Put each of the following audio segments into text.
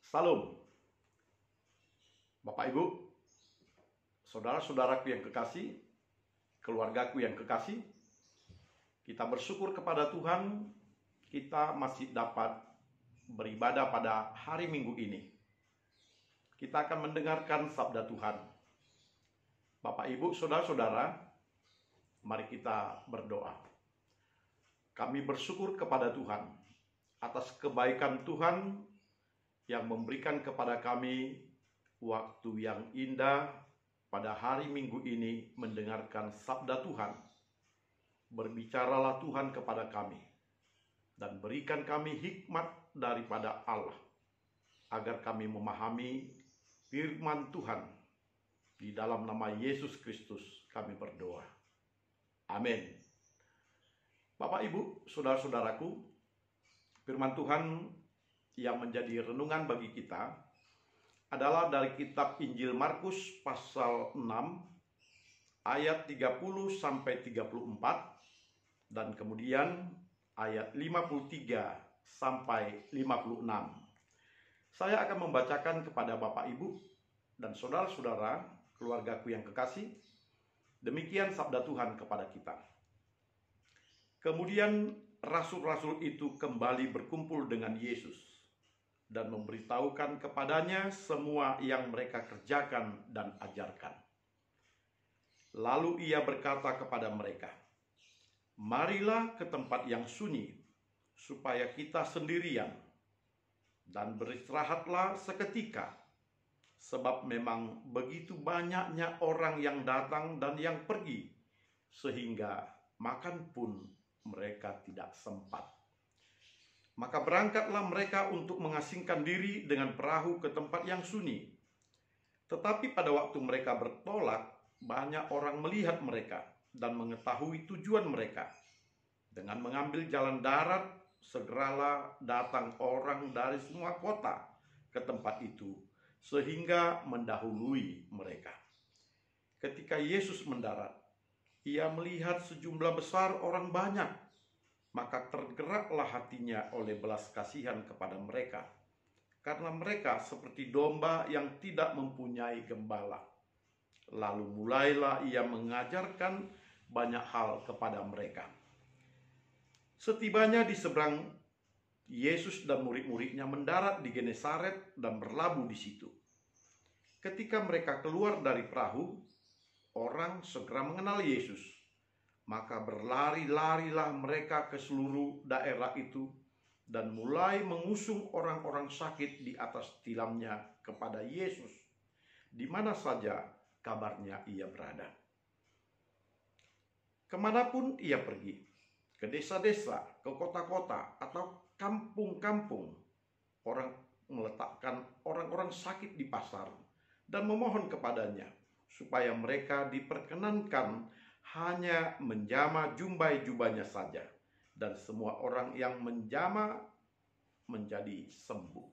Salam, Bapak Ibu, saudara-saudaraku yang kekasih, keluargaku yang kekasih, kita bersyukur kepada Tuhan, kita masih dapat beribadah pada hari Minggu ini. Kita akan mendengarkan sabda Tuhan. Bapak Ibu, saudara-saudara, mari kita berdoa. Kami bersyukur kepada Tuhan atas kebaikan Tuhan yang memberikan kepada kami waktu yang indah pada hari Minggu ini mendengarkan sabda Tuhan. Berbicaralah Tuhan kepada kami dan berikan kami hikmat daripada Allah agar kami memahami firman Tuhan. Di dalam nama Yesus Kristus kami berdoa. Amin. Bapak Ibu, saudara-saudaraku, firman Tuhan yang menjadi renungan bagi kita adalah dari kitab Injil Markus pasal 6 ayat 30 sampai 34 dan kemudian ayat 53 sampai 56. Saya akan membacakan kepada Bapak Ibu dan saudara-saudara keluargaku yang kekasih. Demikian sabda Tuhan kepada kita. Kemudian rasul-rasul itu kembali berkumpul dengan Yesus dan memberitahukan kepadanya semua yang mereka kerjakan dan ajarkan. Lalu ia berkata kepada mereka, "Marilah ke tempat yang sunyi, supaya kita sendirian, dan beristirahatlah seketika, sebab memang begitu banyaknya orang yang datang dan yang pergi, sehingga makan pun mereka tidak sempat." Maka berangkatlah mereka untuk mengasingkan diri dengan perahu ke tempat yang sunyi. Tetapi pada waktu mereka bertolak, banyak orang melihat mereka dan mengetahui tujuan mereka. Dengan mengambil jalan darat, segeralah datang orang dari semua kota ke tempat itu, sehingga mendahului mereka. Ketika Yesus mendarat, ia melihat sejumlah besar orang banyak, maka tergeraklah hatinya oleh belas kasihan kepada mereka, karena mereka seperti domba yang tidak mempunyai gembala. Lalu mulailah ia mengajarkan banyak hal kepada mereka. Setibanya di seberang, Yesus dan murid-muridnya mendarat di Genesaret dan berlabuh di situ. Ketika mereka keluar dari perahu, orang segera mengenal Yesus. Maka berlari-larilah mereka ke seluruh daerah itu dan mulai mengusung orang-orang sakit di atas tilamnya kepada Yesus, di mana saja kabarnya ia berada. Kemanapun ia pergi, ke desa-desa, ke kota-kota, atau kampung-kampung, orang meletakkan orang-orang sakit di pasar dan memohon kepadanya supaya mereka diperkenankan hanya menjama jubah-jubahnya saja, dan semua orang yang menjama menjadi sembuh.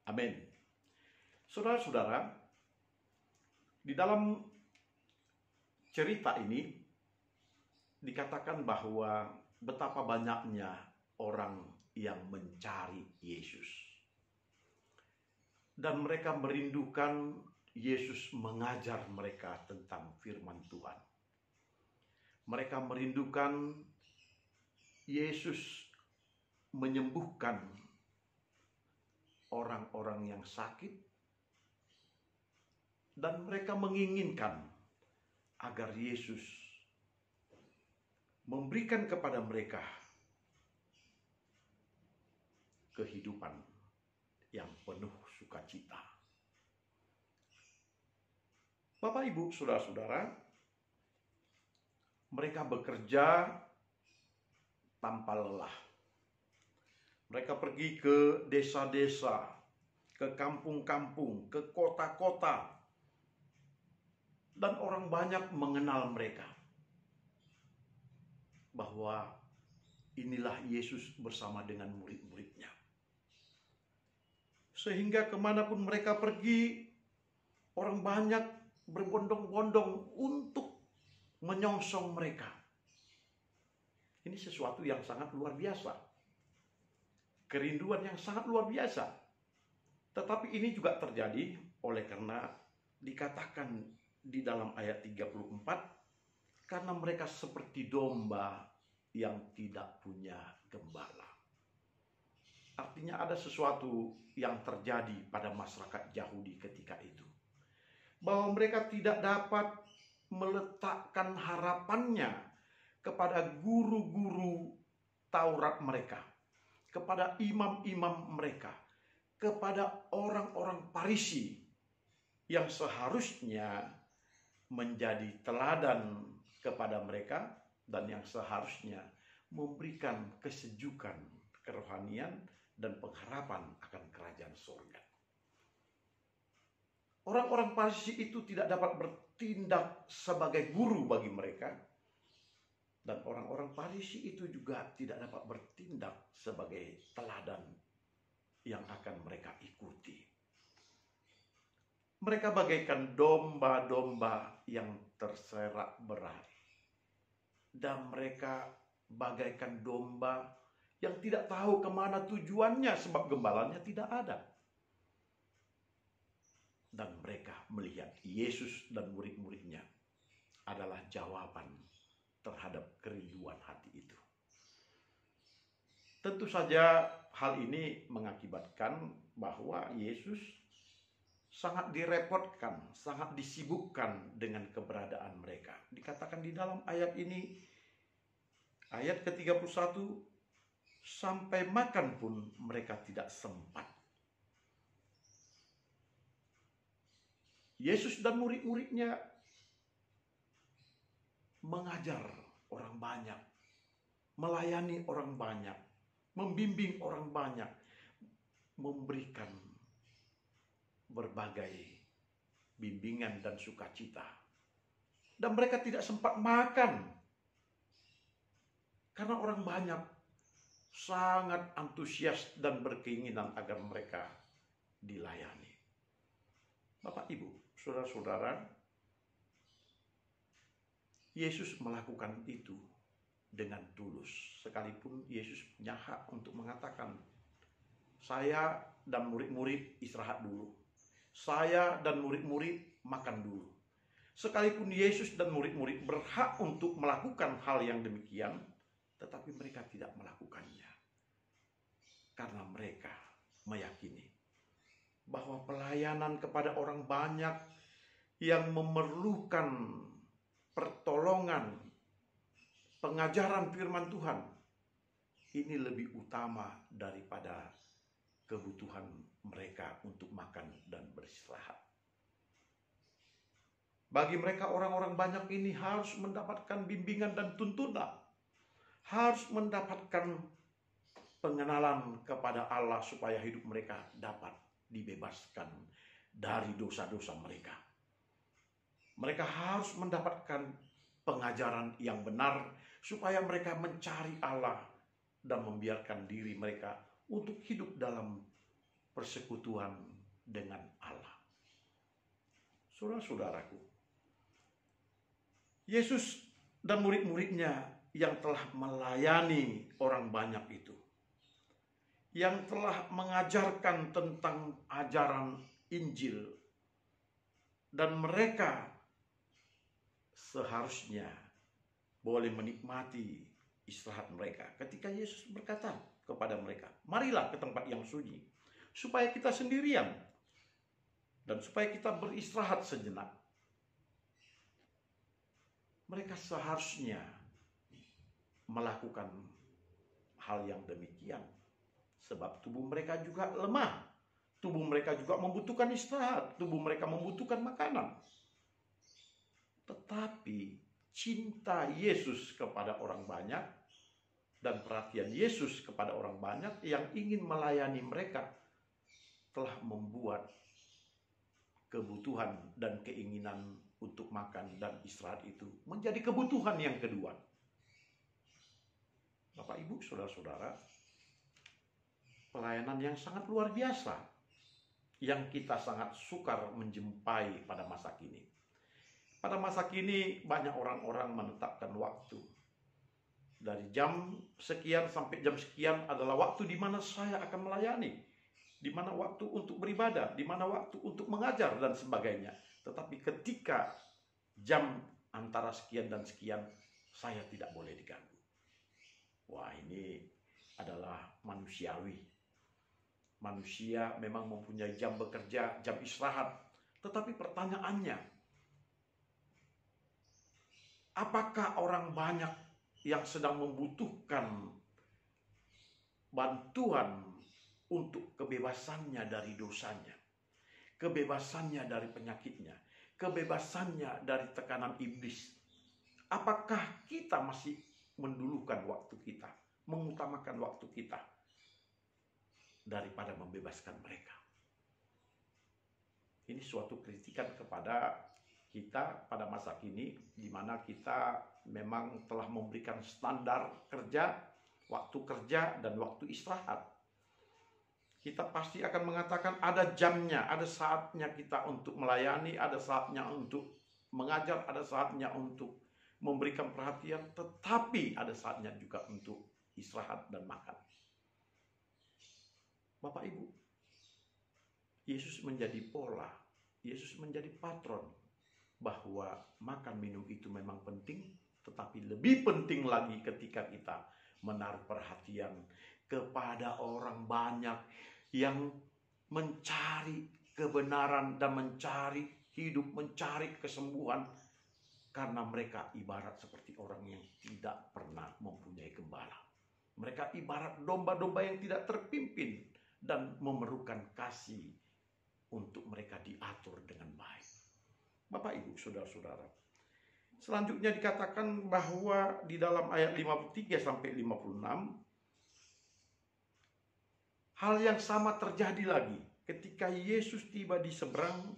Amin. Saudara-saudara, di dalam cerita ini dikatakan bahwa betapa banyaknya orang yang mencari Yesus, dan mereka merindukan Yesus mengajar mereka tentang firman Tuhan. Mereka merindukan Yesus menyembuhkan orang-orang yang sakit, dan mereka menginginkan agar Yesus memberikan kepada mereka kehidupan yang penuh sukacita. Bapak, Ibu, saudara-saudara, mereka bekerja tanpa lelah. Mereka pergi ke desa-desa, ke kampung-kampung, ke kota-kota, dan orang banyak mengenal mereka, bahwa inilah Yesus bersama dengan murid-muridnya. Sehingga kemanapun mereka pergi, orang banyak berbondong-bondong untuk menyongsong mereka. Ini sesuatu yang sangat luar biasa. Kerinduan yang sangat luar biasa. Tetapi ini juga terjadi oleh karena dikatakan di dalam ayat 34, karena mereka seperti domba yang tidak punya gembala. Artinya ada sesuatu yang terjadi pada masyarakat Yahudi ketika itu, bahwa mereka tidak dapat meletakkan harapannya kepada guru-guru Taurat mereka, kepada imam-imam mereka, kepada orang-orang Farisi yang seharusnya menjadi teladan kepada mereka dan yang seharusnya memberikan kesejukan, kerohanian, dan pengharapan akan kerajaan surga. Orang-orang Farisi itu tidak dapat bertindak sebagai guru bagi mereka, dan orang-orang Farisi itu juga tidak dapat bertindak sebagai teladan yang akan mereka ikuti. Mereka bagaikan domba-domba yang terserak berat, dan mereka bagaikan domba yang tidak tahu kemana tujuannya sebab gembalanya tidak ada. Dan mereka melihat Yesus dan murid-muridnya adalah jawaban terhadap kerinduan hati itu. Tentu saja hal ini mengakibatkan bahwa Yesus sangat direpotkan, sangat disibukkan dengan keberadaan mereka. Dikatakan di dalam ayat ini, ayat ke-31, sampai makan pun mereka tidak sempat. Yesus dan murid-muridnya mengajar orang banyak, melayani orang banyak, membimbing orang banyak, memberikan berbagai bimbingan dan sukacita. Dan mereka tidak sempat makan karena orang banyak sangat antusias dan berkeinginan agar mereka dilayani. Bapak, Ibu, saudara-saudara, Yesus melakukan itu dengan tulus. Sekalipun Yesus punya hak untuk mengatakan, saya dan murid-murid istirahat dulu. Saya dan murid-murid makan dulu. Sekalipun Yesus dan murid-murid berhak untuk melakukan hal yang demikian, tetapi mereka tidak melakukannya. Karena mereka meyakini bahwa pelayanan kepada orang banyak yang memerlukan pertolongan, pengajaran firman Tuhan, ini lebih utama daripada kebutuhan mereka untuk makan dan beristirahat. Bagi mereka orang-orang banyak ini harus mendapatkan bimbingan dan tuntunan, harus mendapatkan pengenalan kepada Allah supaya hidup mereka dapat dibebaskan dari dosa-dosa mereka. Mereka harus mendapatkan pengajaran yang benar supaya mereka mencari Allah dan membiarkan diri mereka untuk hidup dalam persekutuan dengan Allah. Saudara-saudaraku, Yesus dan murid-muridnya yang telah melayani orang banyak itu, yang telah mengajarkan tentang ajaran Injil, dan mereka seharusnya boleh menikmati istirahat mereka ketika Yesus berkata kepada mereka, marilah ke tempat yang sunyi supaya kita sendirian dan supaya kita beristirahat sejenak. Mereka seharusnya melakukan hal yang demikian sebab tubuh mereka juga lemah, tubuh mereka juga membutuhkan istirahat, tubuh mereka membutuhkan makanan. Tetapi cinta Yesus kepada orang banyak dan perhatian Yesus kepada orang banyak yang ingin melayani mereka telah membuat kebutuhan dan keinginan untuk makan dan istirahat itu menjadi kebutuhan yang kedua. Bapak, Ibu, saudara-saudara, pelayanan yang sangat luar biasa yang kita sangat sukar menjumpai pada masa kini. Pada masa kini banyak orang-orang menetapkan waktu. Dari jam sekian sampai jam sekian adalah waktu di mana saya akan melayani. di mana waktu untuk beribadah, di mana waktu untuk mengajar dan sebagainya. Tetapi ketika jam antara sekian dan sekian, saya tidak boleh diganggu. Wah, ini adalah manusiawi. Manusia memang mempunyai jam bekerja, jam istirahat. Tetapi pertanyaannya, apakah orang banyak yang sedang membutuhkan bantuan untuk kebebasannya dari dosanya, kebebasannya dari penyakitnya, kebebasannya dari tekanan iblis? Apakah kita masih mendulukan waktu kita, mengutamakan waktu kita daripada membebaskan mereka? Ini suatu kritikan kepada kita pada masa kini, di mana kita memang telah memberikan standar kerja, waktu kerja, dan waktu istirahat. Kita pasti akan mengatakan ada jamnya, ada saatnya kita untuk melayani, ada saatnya untuk mengajar, ada saatnya untuk memberikan perhatian, tetapi ada saatnya juga untuk istirahat dan makan. Bapak Ibu, Yesus menjadi pola, Yesus menjadi patron, bahwa makan minum itu memang penting, tetapi lebih penting lagi ketika kita menaruh perhatian kepada orang banyak yang mencari kebenaran dan mencari hidup, mencari kesembuhan, karena mereka ibarat seperti orang yang tidak pernah mempunyai gembala. Mereka ibarat domba-domba yang tidak terpimpin dan memerlukan kasih untuk mereka diatur dengan baik. Bapak, Ibu, saudara-saudara, selanjutnya dikatakan bahwa di dalam ayat 53 sampai 56, hal yang sama terjadi lagi ketika Yesus tiba di seberang.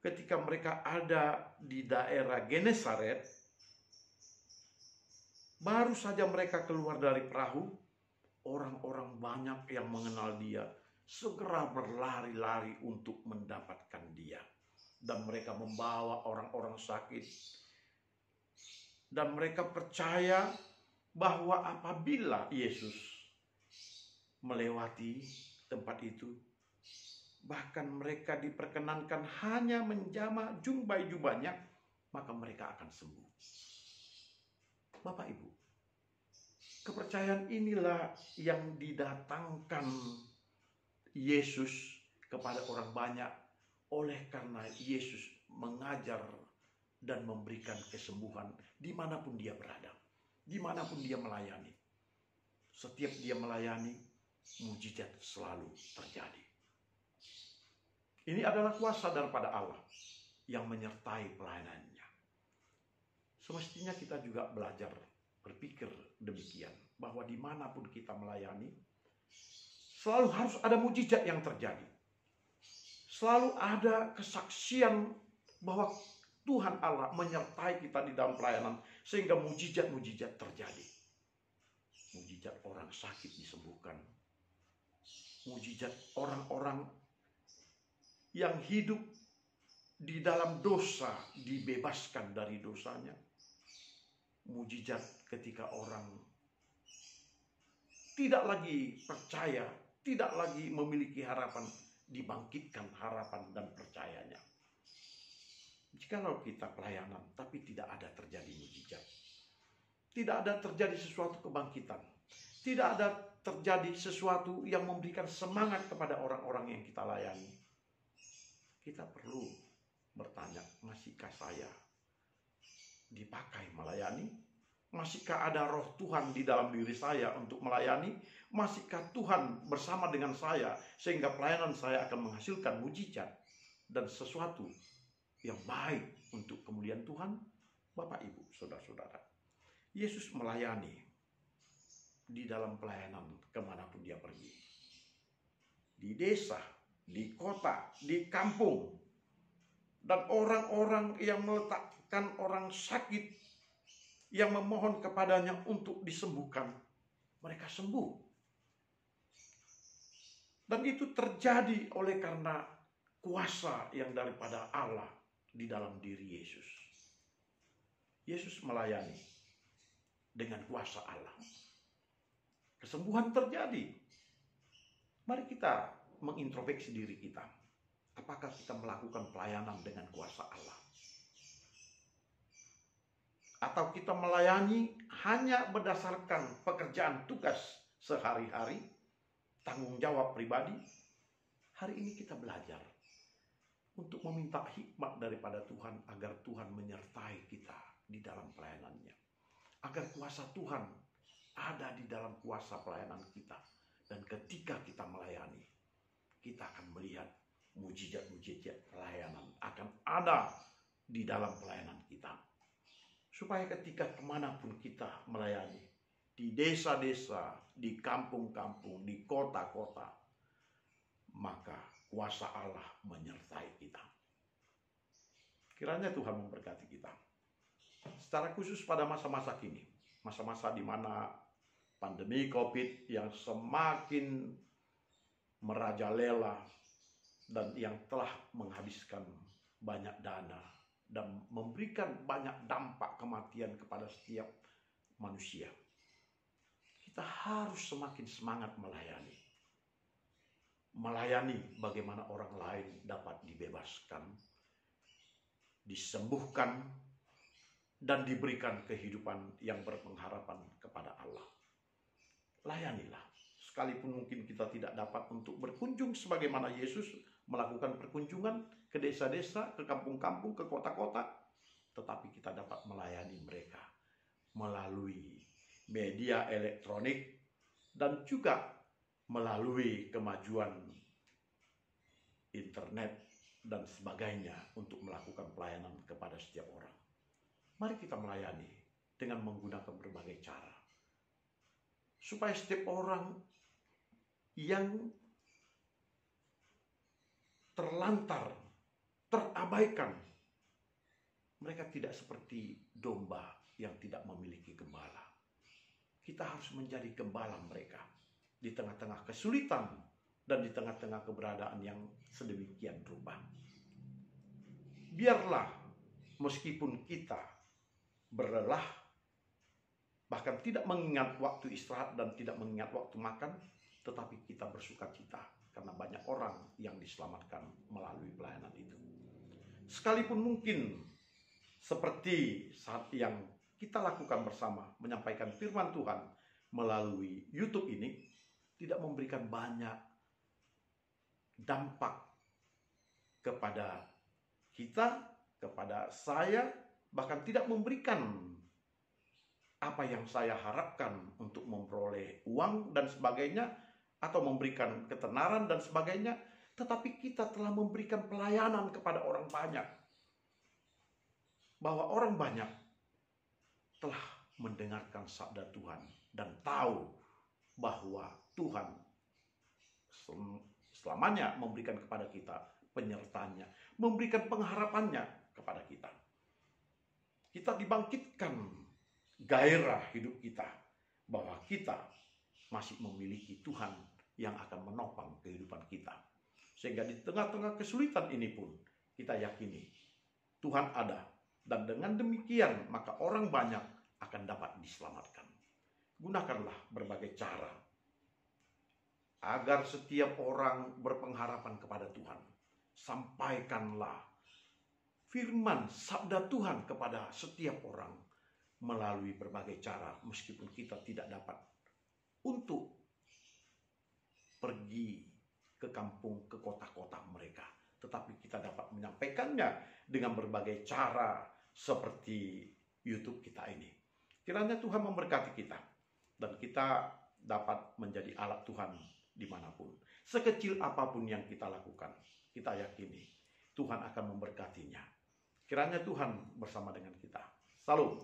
Ketika mereka ada di daerah Genesaret, baru saja mereka keluar dari perahu, orang-orang banyak yang mengenal dia segera berlari-lari untuk mendapatkan dia. Dan mereka membawa orang-orang sakit. Dan mereka percaya bahwa apabila Yesus melewati tempat itu, bahkan mereka diperkenankan hanya menjamah jubah-jubahnya, maka mereka akan sembuh. Bapak Ibu, kepercayaan inilah yang didatangkan Yesus kepada orang banyak, oleh karena Yesus mengajar dan memberikan kesembuhan dimanapun dia berada, dimanapun dia melayani. Setiap dia melayani, mujizat selalu terjadi. Ini adalah kuasa daripada Allah yang menyertai pelayanannya. Semestinya kita juga belajar berpikir demikian, bahwa dimanapun kita melayani, selalu harus ada mujizat yang terjadi. Selalu ada kesaksian bahwa Tuhan Allah menyertai kita di dalam pelayanan, sehingga mujizat-mujizat terjadi. Mujizat orang sakit disembuhkan. Mujizat orang-orang yang hidup di dalam dosa dibebaskan dari dosanya. Mujizat ketika orang tidak lagi percaya, tidak lagi memiliki harapan, dibangkitkan harapan dan percayanya. Jikalau kita pelayanan tapi tidak ada terjadi mujizat, tidak ada terjadi sesuatu kebangkitan, tidak ada terjadi sesuatu yang memberikan semangat kepada orang-orang yang kita layani, kita perlu bertanya, masihkah saya dipakai melayani? Masihkah ada roh Tuhan di dalam diri saya untuk melayani? Masihkah Tuhan bersama dengan saya sehingga pelayanan saya akan menghasilkan mujizat dan sesuatu yang baik untuk kemuliaan Tuhan? Bapak, Ibu, saudara-saudara, Yesus melayani di dalam pelayanan kemanapun dia pergi. Di desa, di kota, di kampung. Dan orang-orang yang meletakkan orang sakit, yang memohon kepadanya untuk disembuhkan, mereka sembuh. Dan itu terjadi oleh karena kuasa yang daripada Allah di dalam diri Yesus. Yesus melayani dengan kuasa Allah. Kesembuhan terjadi. Mari kita mengintrospeksi diri kita. Apakah kita melakukan pelayanan dengan kuasa Allah? Atau kita melayani hanya berdasarkan pekerjaan tugas sehari-hari, tanggung jawab pribadi? Hari ini kita belajar untuk meminta hikmat daripada Tuhan agar Tuhan menyertai kita di dalam pelayanannya. Agar kuasa Tuhan ada di dalam kuasa pelayanan kita. Dan ketika kita melayani, kita akan melihat mujizat-mujizat pelayanan akan ada di dalam pelayanan kita. Supaya ketika kemanapun kita melayani, di desa-desa, di kampung-kampung, di kota-kota, maka kuasa Allah menyertai kita. Kiranya Tuhan memberkati kita. Secara khusus pada masa-masa kini, masa-masa di mana pandemi COVID yang semakin merajalela dan yang telah menghabiskan banyak dana dan memberikan banyak dampak kematian kepada setiap manusia. Kita harus semakin semangat melayani. Melayani bagaimana orang lain dapat dibebaskan, disembuhkan, dan diberikan kehidupan yang berpengharapan kepada Allah. Layanilah. Sekalipun mungkin kita tidak dapat untuk berkunjung sebagaimana Yesus melakukan perkunjungan ke desa-desa, ke kampung-kampung, ke kota-kota, tetapi kita dapat melayani mereka melalui media elektronik dan juga melalui kemajuan internet dan sebagainya untuk melakukan pelayanan kepada setiap orang. Mari kita melayani dengan menggunakan berbagai cara. Supaya setiap orang yang terlantar, terabaikan, mereka tidak seperti domba yang tidak memiliki gembala. Kita harus menjadi gembala mereka di tengah-tengah kesulitan dan di tengah-tengah keberadaan yang sedemikian rupa. Biarlah meskipun kita berlelah, bahkan tidak mengingat waktu istirahat dan tidak mengingat waktu makan, tetapi kita bersukacita karena banyak orang yang diselamatkan melalui pelayanan itu. Sekalipun mungkin seperti saat yang kita lakukan bersama, menyampaikan firman Tuhan melalui YouTube ini, tidak memberikan banyak dampak kepada kita, kepada saya, bahkan tidak memberikan apa yang saya harapkan untuk memperoleh uang dan sebagainya, atau memberikan ketenaran dan sebagainya, tetapi kita telah memberikan pelayanan kepada orang banyak. Bahwa orang banyak telah mendengarkan sabda Tuhan dan tahu bahwa Tuhan selamanya memberikan kepada kita penyertanya, memberikan pengharapannya kepada kita. Kita dibangkitkan gairah hidup kita bahwa kita masih memiliki Tuhan yang akan menopang kehidupan kita. Sehingga di tengah-tengah kesulitan ini pun kita yakini Tuhan ada, dan dengan demikian maka orang banyak akan dapat diselamatkan. Gunakanlah berbagai cara agar setiap orang berpengharapan kepada Tuhan. Sampaikanlah firman sabda Tuhan kepada setiap orang melalui berbagai cara, meskipun kita tidak dapat untuk pergi ke kampung, ke kota-kota mereka, tetapi kita dapat menyampaikannya dengan berbagai cara seperti YouTube kita ini. Kiranya Tuhan memberkati kita dan kita dapat menjadi alat Tuhan dimanapun. Sekecil apapun yang kita lakukan, kita yakini Tuhan akan memberkatinya. Kiranya Tuhan bersama dengan kita. Salam.